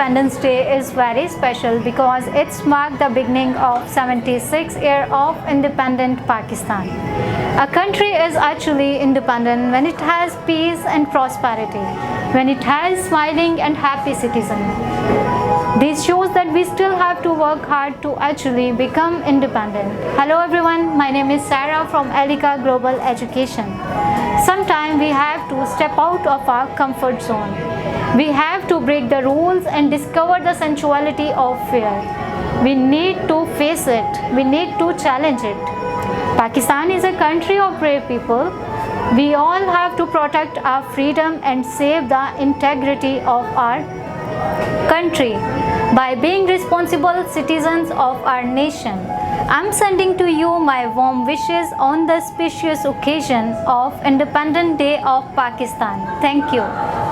Independence Day is very special because it's marked the beginning of 76 year of independent Pakistan. A country is actually independent when it has peace and prosperity, when it has smiling and happy citizens. This shows that we still have to work hard to actually become independent. Hello everyone, my name is Sarah from ELICA Global Education. Sometimes we have to step out of our comfort zone. We have to break the rules and discover the sensuality of fear. We need to face it. We need to challenge it. Pakistan is a country of brave people. We all have to protect our freedom and save the integrity of our country by being responsible citizens of our nation. I'm sending to you my warm wishes on the auspicious occasion of Independence Day of Pakistan. Thank you.